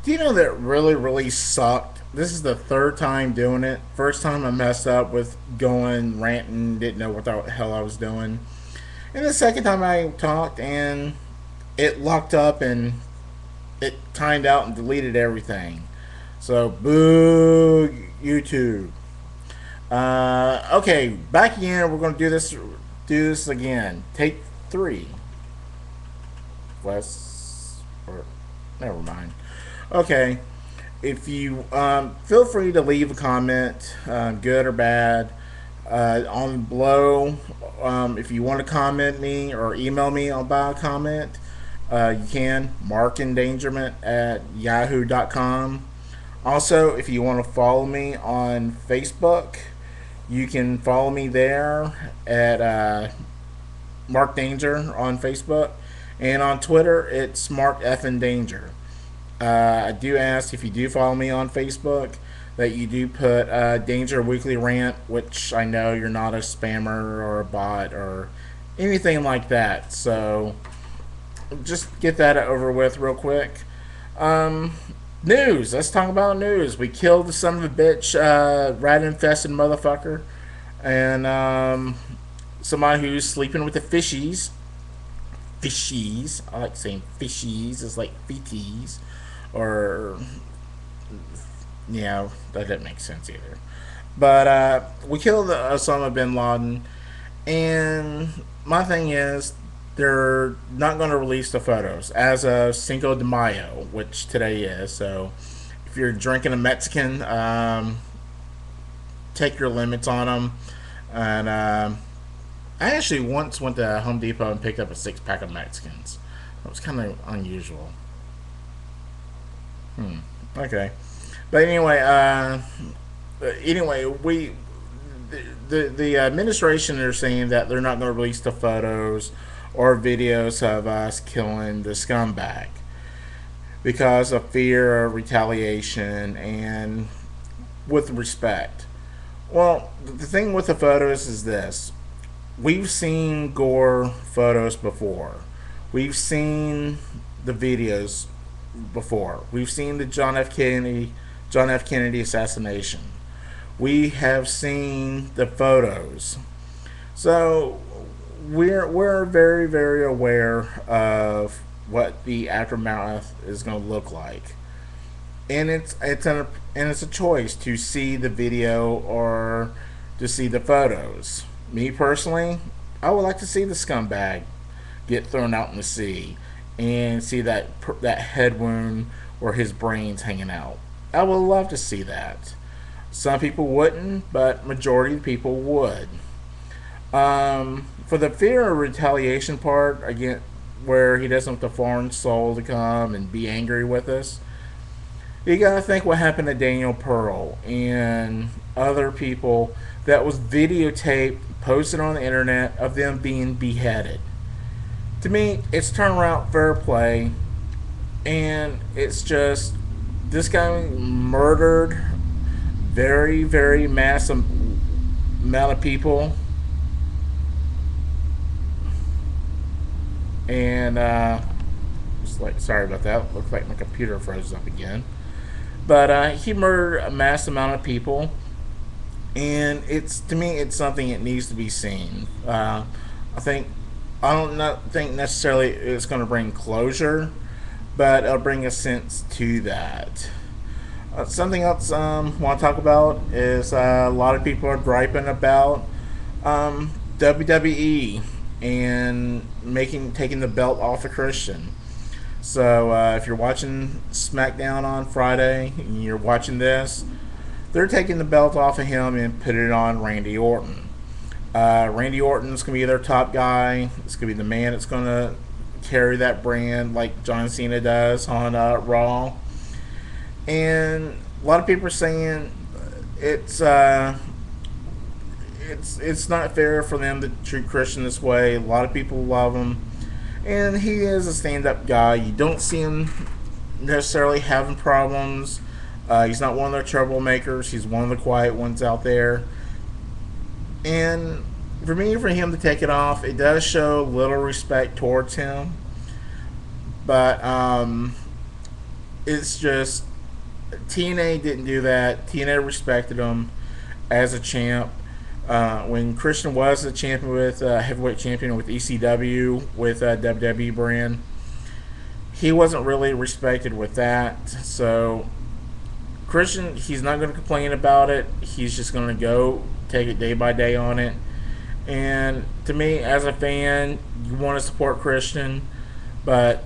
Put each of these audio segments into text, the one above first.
Do you know that really sucked? This is the third time doing it. First time I messed up with going ranting, didn't know what the hell I was doing. And the second time I talked and it locked up and it timed out and deleted everything. So boo YouTube. Okay, back again. We're gonna do this again. Take three. West or never mind. Okay, if you feel free to leave a comment, good or bad, on below. If you want to comment me or email me about a comment, you can markendangerment@yahoo.com. Also, if you want to follow me on Facebook, you can follow me there at Mark Danger on Facebook, and on Twitter it's Mark Effin Danger. I do ask if you do follow me on Facebook that you do put Danger Weekly Rant, which I know you're not a spammer or a bot or anything like that. So just get that over with real quick. Um, News. Let's talk about news. We killed the son of a bitch, rat infested motherfucker, and somebody who's sleeping with the fishies. Fishies. I like saying fishies. It's like feeties, or yeah, that didn't make sense either. But we killed Osama bin Laden, and my thing is, they're not going to release the photos as of Cinco de Mayo, which today is. So, if you're drinking a Mexican, take your limits on them. And I actually once went to Home Depot and picked up a 6 pack of Mexicans. That was kind of unusual. Okay, but anyway, the administration are saying that they're not going to release the photos or videos of us killing the scumbag because of fear of retaliation and with respect. Well, the thing with the photos is this: we've seen gore photos before. We've seen the videos before. We've seen the John F. Kennedy assassination. We have seen the photos. So we're very aware of what the aftermath is going to look like, and it's a choice to see the video or to see the photos. Me personally, I would like to see the scumbag get thrown out in the sea and see that head wound or his brains hanging out. I would love to see that. Some people wouldn't, but majority of people would. For the fear of retaliation part, again, where he doesn't want the foreign soul to come and be angry with us, you gotta think what happened to Daniel Pearl and other people that was videotaped, posted on the internet of them being beheaded. To me, it's turnaround fair play, and it's just this guy murdered very massive amount of people, and just like sorry about that. Looks like my computer froze up again. But he murdered a mass amount of people, and it's to me it's something that needs to be seen. I think I don't not think necessarily it's going to bring closure, but it'll bring a sense to that. Something else I want to talk about is a lot of people are griping about WWE and taking the belt off of Christian. So if you're watching SmackDown on Friday and you're watching this, they're taking the belt off of him and putting it on Randy Orton. Randy Orton's gonna be their top guy. It's gonna be the man that's gonna carry that brand like John Cena does on Raw. And a lot of people are saying it's uh, it's not fair for them to treat Christian this way. A lot of people love him, and he is a stand-up guy. You don't see him necessarily having problems. He's not one of the troublemakers. He's one of the quiet ones out there. And for him to take it off, it does show little respect towards him. But It's just TNA didn't do that. TNA respected him as a champ. When Christian was a champion with heavyweight champion with ECW with WWE brand, he wasn't really respected with that. So Christian, he's not going to complain about it. He's just going to go take it day by day on it. And to me, as a fan, you want to support Christian, but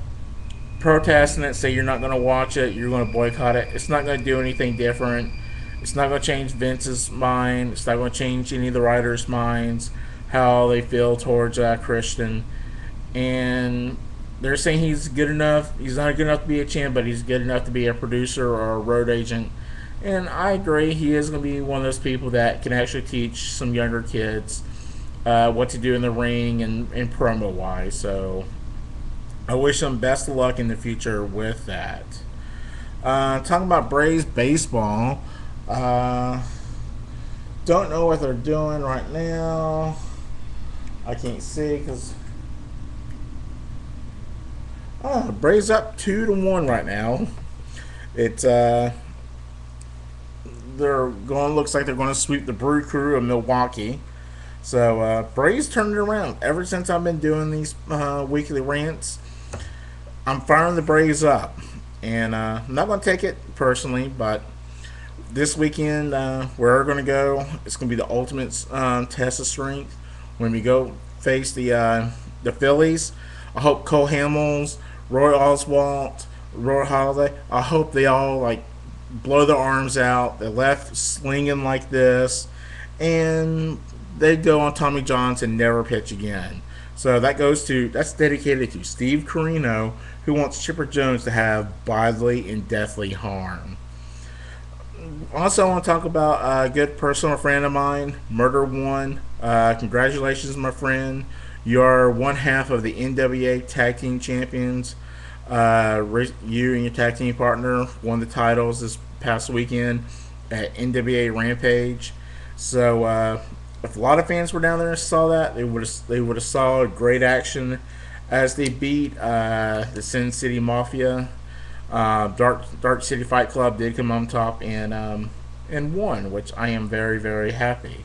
protesting it, say you're not going to watch it, you're going to boycott it, it's not going to do anything different. It's not going to change Vince's mind. It's not going to change any of the writers' minds, how they feel towards Christian. And they're saying he's good enough. He's not good enough to be a champ, but he's good enough to be a producer or a road agent. And I agree, he is going to be one of those people that can actually teach some younger kids what to do in the ring and promo wise. So I wish him best of luck in the future with that. Talking about Braves baseball, uh, don't know what they're doing right now. I can't see because Braves up 2-1 right now. It's they're going. Looks like they're going to sweep the Brew Crew of Milwaukee. So Braves turned it around. Ever since I've been doing these weekly rants, I'm firing the Braves up, and I'm not going to take it personally, but this weekend we're going to go. It's going to be the ultimate test of strength when we go face the Phillies. I hope Cole Hamels, Roy Oswalt, Roy Halladay. I hope they all like blow their arms out. They're left slinging like this, and they go on Tommy Johns and never pitch again. So that's dedicated to Steve Carino, who wants Chipper Jones to have bodily and deathly harm. Also, I want to talk about a good personal friend of mine, Murder One. Congratulations, my friend. You are one half of the NWA Tag Team Champions. You and your tag team partner won the titles this past weekend at NWA Rampage. So, if a lot of fans were down there and saw that, they would have saw great action as they beat the Sin City Mafia. Dark City Fight Club did come on top and won, which I am very very happy.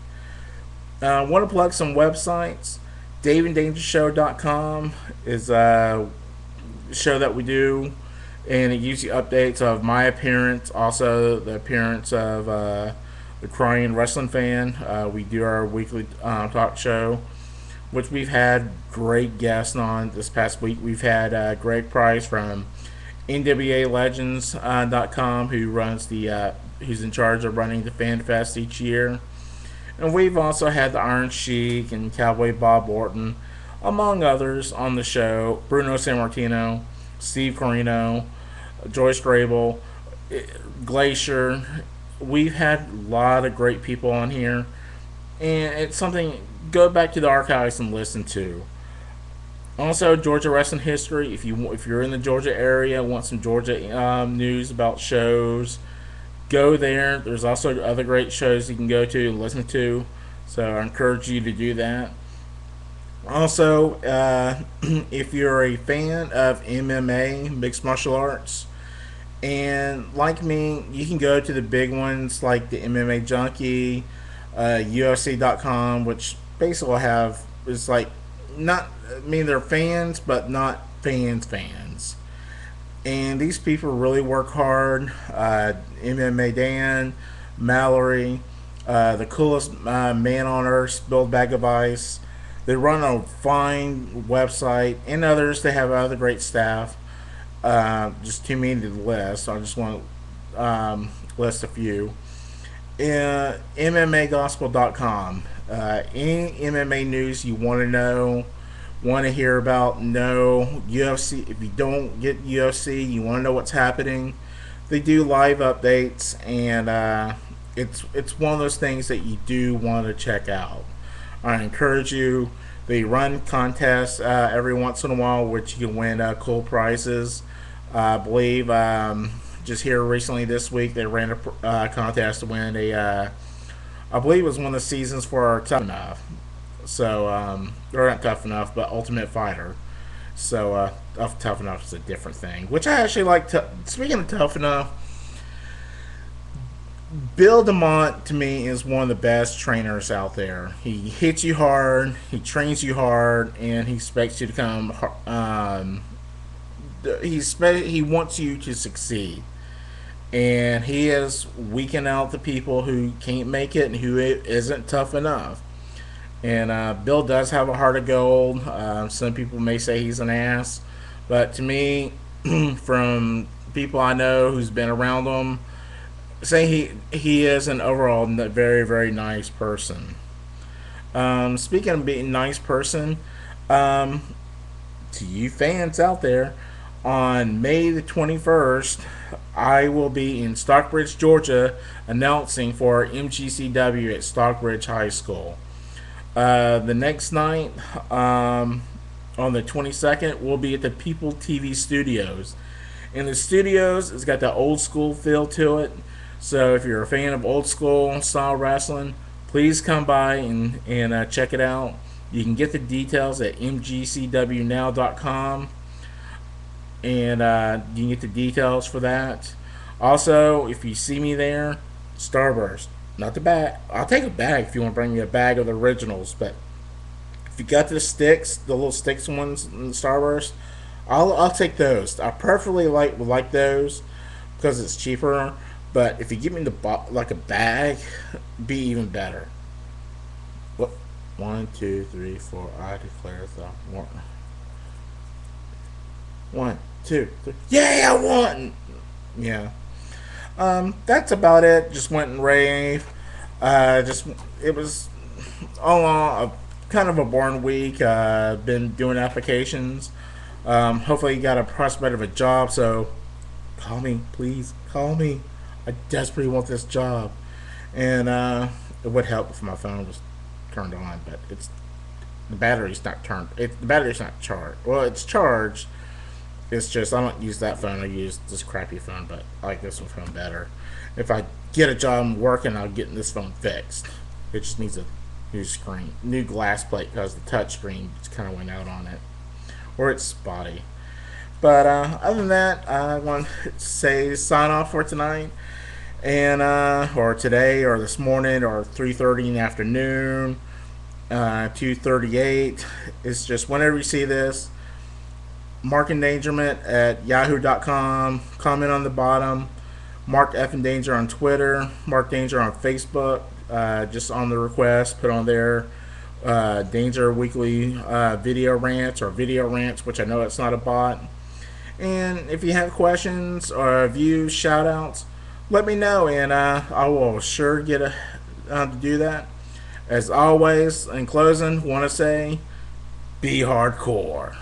I want to plug some websites. DaveandDangerShow.com is a show that we do, and it gives you updates of my appearance, also the appearance of the Crying Wrestling Fan. We do our weekly talk show, which we've had great guests on this past week. We've had Greg Price from NWALegends.com, who's in charge of running the Fan Fest each year. And we've also had the Iron Sheik and Cowboy Bob Orton, among others, on the show. Bruno Sammartino, Steve Corino, Joyce Grable, Glacier. We've had a lot of great people on here, and it's something. Go back to the archives and listen to. Also, Georgia wrestling history. If you're in the Georgia area, want some Georgia news about shows, go there. There's also other great shows you can go to and listen to. So I encourage you to do that. Also, if you're a fan of MMA, mixed martial arts, and like me, you can go to the big ones like the MMA Junkie, UFC.com, which basically have is like not. I mean, they're fans, but not fans. And these people really work hard. MMA Dan, Mallory, the coolest man on earth, spilled bag of ice. They run a fine website, and others. They have other great staff. Just too many to list. I just want to list a few. MMAgospel.com. Any MMA news you want to know, want to hear about, know UFC. If you don't get UFC, you want to know what's happening. They do live updates, and it's one of those things that you do want to check out. I encourage you. They run contests every once in a while, which you can win cool prizes. I believe just here recently this week they ran a contest to win I believe it was one of the seasons for Tough Enough. So, or not Tough Enough, but Ultimate Fighter. So of Tough Enough is a different thing, which I actually like. Speaking of Tough Enough, Bill DeMont to me is one of the best trainers out there. He hits you hard, he trains you hard, and he expects you to come. He wants you to succeed, and he is weaking out the people who can't make it and who isn't tough enough. And Bill does have a heart of gold. Some people may say he's an ass, but to me, from people I know who's been around him, say he is an overall very very nice person. Speaking of being a nice person, um, to you fans out there, on May the 21st, I will be in Stockbridge, Georgia, announcing for MGCW at Stockbridge High School. The next night, on the 22nd, we'll be at the People TV Studios. In the studios, it's got that old school feel to it. So if you're a fan of old school style wrestling, please come by and check it out. You can get the details at mgcwnow.com, and you can get the details for that. Also, if you see me there, Starburst, not the bag. I'll take a bag if you want to bring me a bag of the originals. But if you got the sticks, the little sticks ones in the Starburst, I'll take those. I preferably would like those because it's cheaper. But if you give me like a bag, be even better. What? 1, 2, 3, 4. I declare the war. 1, 2, 3. Yeah, I won. Yeah. That's about it. Just went and raved. Just it was all on a kind of a boring week. Been doing applications. Hopefully, you got a prospect of a job. So, call me, please. Call me. I desperately want this job, and it would help if my phone was turned on. But the battery's not turned. The battery's not charged. Well, it's charged. It's just I don't use that phone. I use this crappy phone, but I like this one phone better. If I get a job working, I'll get this phone fixed. It just needs a new screen, new glass plate because the touch screen just kind of went out on it, or it's spotty. But other than that, I want to say sign off for tonight, and or today, or this morning, or 3:30 in the afternoon, 2:38. It's just whenever you see this. Mark Endangerment at yahoo.com. Comment on the bottom. Mark F Endanger on Twitter. Mark Danger on Facebook. Just on the request, put on there Danger Weekly video rants or video rants, which I know it's not a bot. And if you have questions or views, shout outs, let me know, and I will sure get to do that. As always, in closing, want to say be hardcore.